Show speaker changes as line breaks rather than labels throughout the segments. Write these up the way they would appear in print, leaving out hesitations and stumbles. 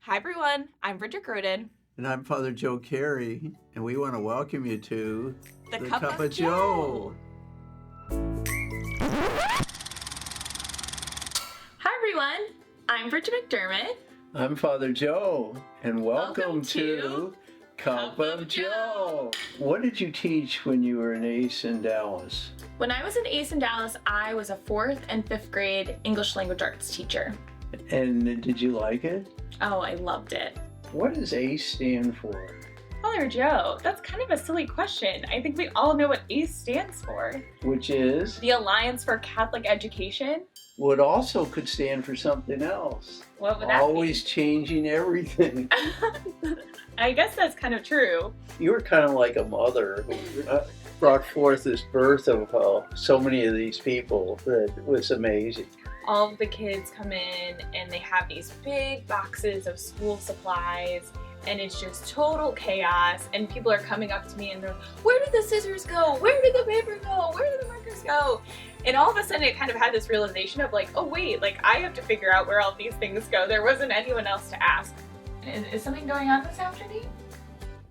Hi everyone, I'm Bridgette Groden.
And I'm Father Joe Carey, and we want to welcome you to
The Cup of Joe. Hi everyone, I'm Bridgette McDermott.
I'm Father Joe, and welcome
to
to Cup of Joe. What did you teach when you were an ace in Dallas?
When I was an ace in Dallas, I was a 4th and 5th grade English language arts teacher.
And did you like it?
Oh, I loved it.
What does ACE stand for?
Father Joe, that's kind of a silly question. I think we all know what ACE stands for.
Which is?
The Alliance for Catholic Education.
What also could stand for something else.
What would that
Always changing everything.
I guess that's kind of true.
You were kind of like a mother who brought forth this birth of so many of these people that was amazing.
All of the kids come in and they have these big boxes of school supplies and it's just total chaos, and people are coming up to me and they're like, where did the scissors go? Where did the paper go? Where did the markers go? And all of a sudden it kind of had this realization of like, oh wait, like I have to figure out where all these things go. There wasn't anyone else to ask. Is something going on this afternoon?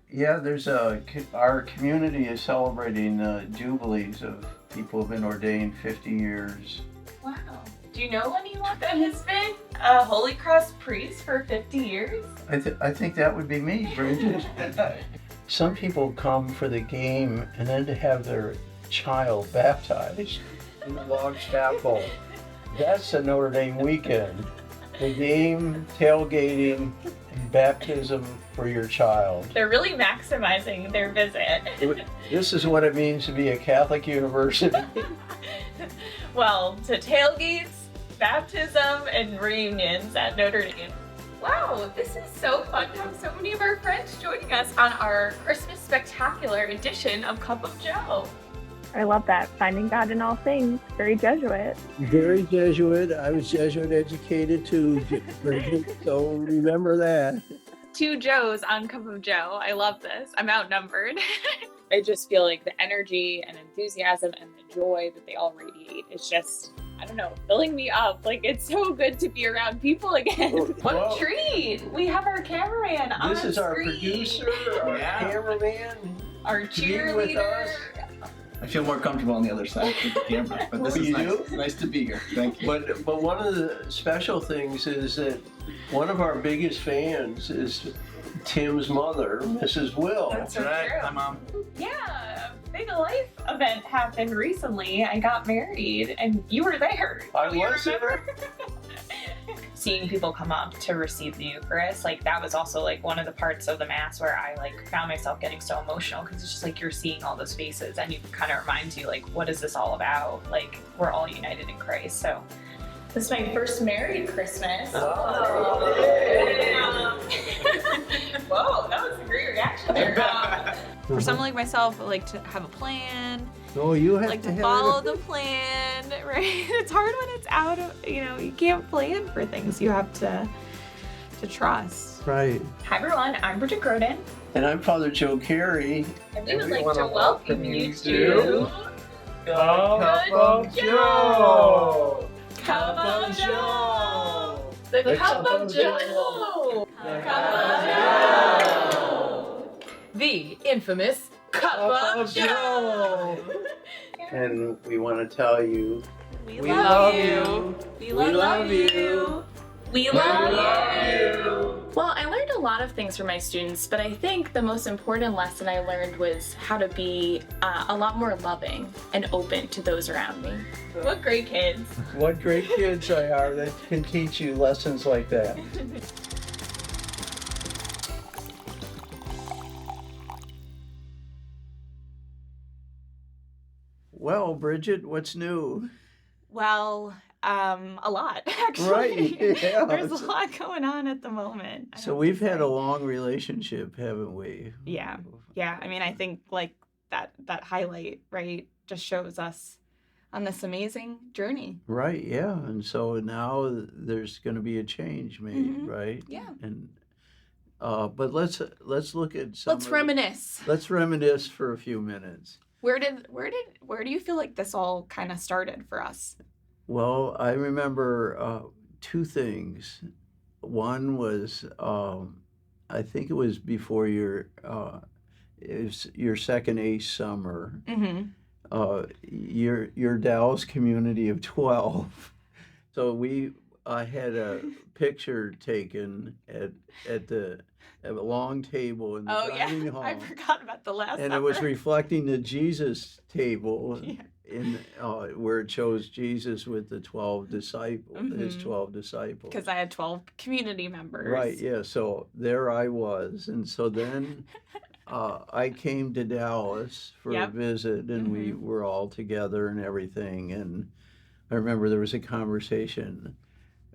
Yeah, our community is celebrating jubilees of people who've been ordained 50 years.
Wow. Do you know anyone that has been a Holy Cross priest for 50 years?
I think that would be me, Bridget. Some people come for the game and then to have their child baptized in the log chapel. That's a Notre Dame weekend. The game, tailgating, and baptism for your child.
They're really maximizing their visit.
This is what it means to be a Catholic university.
Well, to tailgates, baptism, and reunions at Notre Dame. Wow, this is so fun to have so many of our friends joining us on our Christmas spectacular edition of Cup of Joe.
I love that. Finding God in all things. Very Jesuit.
Very Jesuit. I was Jesuit educated too, so remember that.
2 Joes on Cup of Joe. I love this. I'm outnumbered. I just feel like the energy and enthusiasm and the joy that they all radiate is just, I don't know, filling me up. Like, it's so good to be around people again. What a treat! We have our cameraman on
This is our
screen.
producer, our cameraman,
our cheerleader.
I feel more comfortable on the other side of the camera, but this is nice. It's nice to be here. Thank you.
But one of the special things is that one of our biggest fans is Tim's mother, Mrs. Will.
That's
right.
true.
Hi, Mom.
Yeah, big life event happened recently. I got married, and you were there.
I
Do you
was there.
remember? Seeing people come up to receive the Eucharist, like that was also like one of the parts of the Mass where I like found myself getting so emotional, because it's just like you're seeing all those faces and it kind of reminds you like, what is this all about? Like, we're all united in Christ. So this is my first married Christmas.
Oh.
Whoa, that was a great reaction there. For someone like myself, I like to have a plan.
Oh, you have
Like
to
to
have
follow
it.
the plan, right? It's hard when it's out of, you can't plan for things. You have to trust.
Right.
Hi everyone, I'm Bridgette Groden,
And I'm Father Joe Carey.
and we would like to welcome you to
Cup
of
Joe.
Cup of Joe. The Cup of Joe.
The
Cup of Joe. The infamous Cup of Joe.
And we want to tell you,
We
we
love
love
you.
you.
We
We
love
love
you.
you.
We
We
love
love
you. Well, I learned a lot of things from my students, but I think the most important lesson I learned was how to be a lot more loving and open to those around me. What great kids.
What great kids they are that can teach you lessons like that. Well, Bridget, what's new?
Well, a lot, actually.
Right, yeah.
There's a lot going on at the moment. I
So
have
we've
to
had
say.
a long relationship, haven't we?
Yeah. Yeah, I mean, I think like that highlight, right, just shows us on this amazing journey.
Right, yeah. And so now there's going to be a change made,
Mhm.
right?
Yeah.
And but let's look at some.
Let's reminisce.
Let's reminisce for a few minutes.
Where do you feel like this all kind of started for us?
Well, I remember two things. one was, I think it was before it was your second ACE summer.
Mm-hmm.
Your Dallas community of 12. So I had a picture taken at a long table in the
Oh yeah,
dining hall,
I forgot about the last
and
summer.
it was reflecting the Jesus table
Yeah.
in where it shows Jesus with the 12 disciples, his 12 disciples.
Because I had 12 community members.
Right. Yeah. So there I was, and so then I came to Dallas for a
Yep.
visit, and we were all together and everything. And I remember there was a conversation.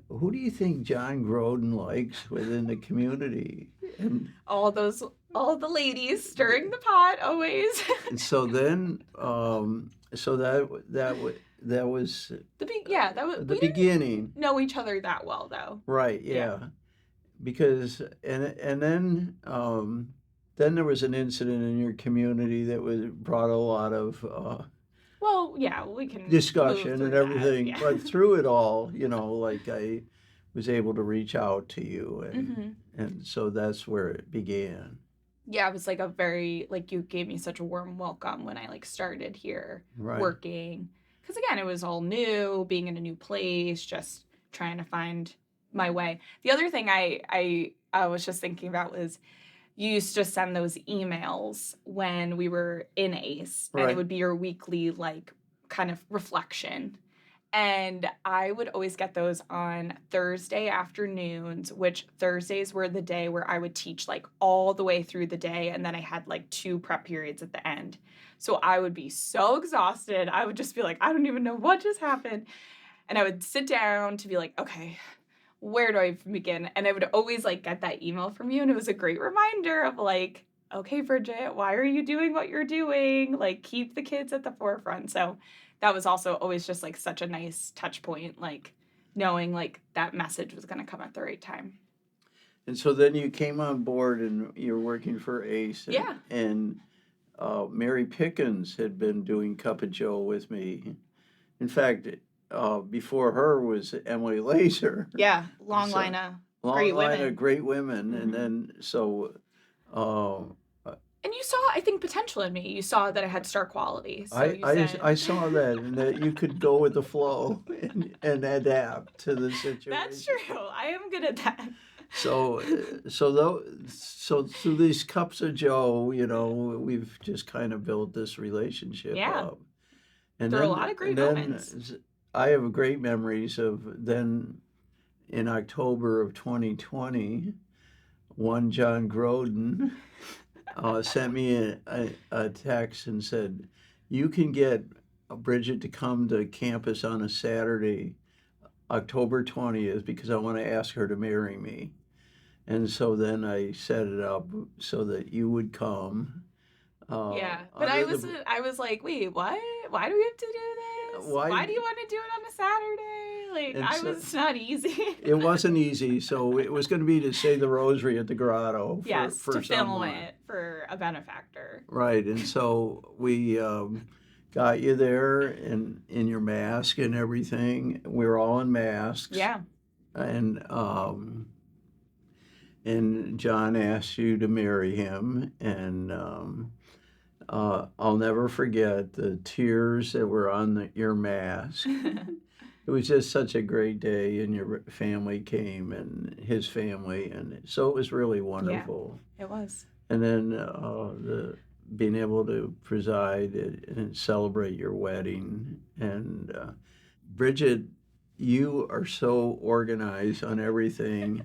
Who do you think John Groden likes within the community? And
all the ladies stirring the pot always.
so then, so that was
that was
the
we
beginning.
didn't know each other that well though.
Right. Yeah. Because and then there was an incident in your community that brought a lot of
Well, yeah, we can
discussion
move
and
through
everything.
that, yeah.
But through it all, like I was able to reach out to you, and so that's where it began.
Yeah, it was like you gave me such a warm welcome when I started here working. Because again, it was all new, being in a new place, just trying to find my way. The other thing I was just thinking about was you used to send those emails when we were in ACE, and it would be your weekly kind of reflection. And I would always get those on Thursday afternoons, which Thursdays were the day where I would teach all the way through the day. And then I had 2 prep periods at the end. So I would be so exhausted. I would just be I don't even know what just happened. And I would sit down to be okay, where do I begin? And I would always get that email from you. And it was a great reminder of okay, Bridgette, why are you doing what you're doing? Keep the kids at the forefront. So that was also always just such a nice touch point, knowing that message was going to come at the right time.
And so then you came on board and you're working for ACE. And Mary Pickens had been doing Cup of Joe with me. In fact, before her was Emily Laser.
Yeah, long line of great
women. And then
and you saw, I think, potential in me. You saw that I had star quality. So
I saw that, and that you could go with the flow and adapt to the situation.
That's true. I am good at that.
So through these cups of Joe, we've just kind of built this relationship up. And
there are a lot of great moments.
I have great memories of then in October of 2020, one John Groden sent me a text and said, you can get Bridgette to come to campus on a Saturday, October 20th, because I want to ask her to marry me. And so then I set it up so that you would come.
But I was wait, what? Why do we have to do this? Why do you want to do it on a Saturday? It's not easy.
It wasn't easy, so it was going to be to say the rosary at the grotto for
to
someone.
film it for a benefactor.
Right, and so we got you there in your mask and everything. We were all in masks.
Yeah.
And John asked you to marry him, and I'll never forget the tears that were on your mask. It was just such a great day, and your family came, and his family, and so it was really wonderful.
Yeah, it was.
And then being able to preside and celebrate your wedding. And Bridgette, you are so organized on everything.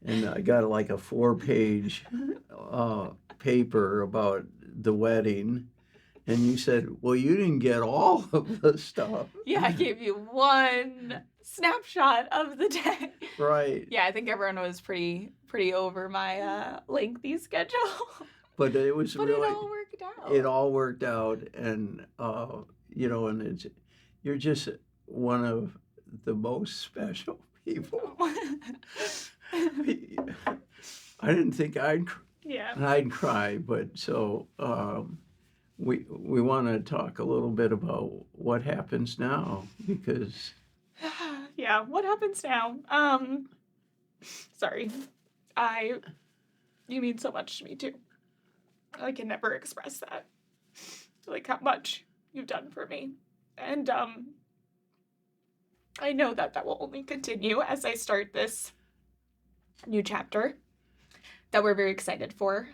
And I got a 4-page paper about the wedding. And you said, well, you didn't get all of the stuff.
Yeah, I gave you one snapshot of the day.
Right.
Yeah, I think everyone was pretty over my lengthy schedule.
But it was
but
really...
it all worked out.
It all worked out. And, and you're just one of the most special people. I didn't think I'd cry, but so... We want to talk a little bit about what happens now, because
what happens now?
Sorry. You mean so much to me too. I can never express that. Like how much you've done for me. And I know that will only continue as I start this new chapter that we're very excited for.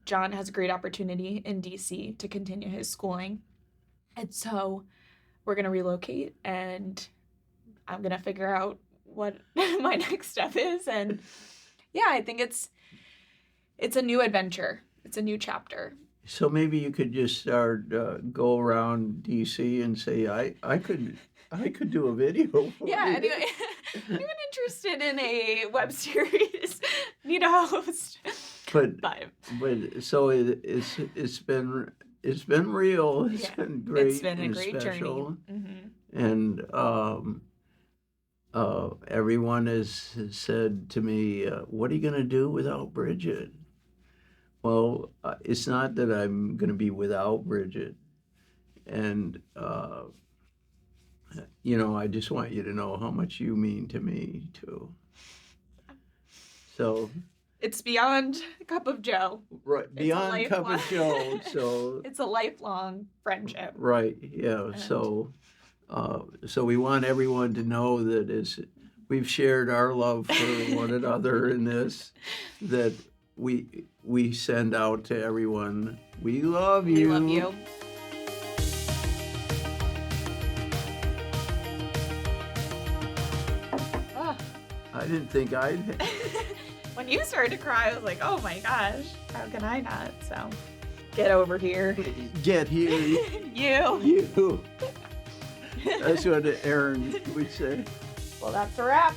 John has a great opportunity in DC to continue his schooling. And so we're going to relocate, and I'm going to figure out what my next step is. And yeah, I think it's a new adventure. It's a new chapter.
So maybe you could just start go around DC and say, I could do a video for
Yeah,
you.
anyway, anyone interested in a web series, need a host.
But so it's been real. It's been great.
It's been a
and
great
special.
journey.
And everyone has said to me, "What are you going to do without Bridgette?" Well, it's not that I'm going to be without Bridgette, and I just want you to know how much you mean to me too. So.
It's beyond a cup of Joe.
Right, beyond cup of Joe, so.
It's a lifelong friendship.
Right, yeah,
And...
so we want everyone to know that we've shared our love for one another in this, that we send out to everyone, we love you.
We love you.
I didn't think I'd...
When you started to cry, I was like, oh my gosh, how can I not? So, get over here.
Get here.
You.
That's what Aaron would say.
Well, that's a wrap.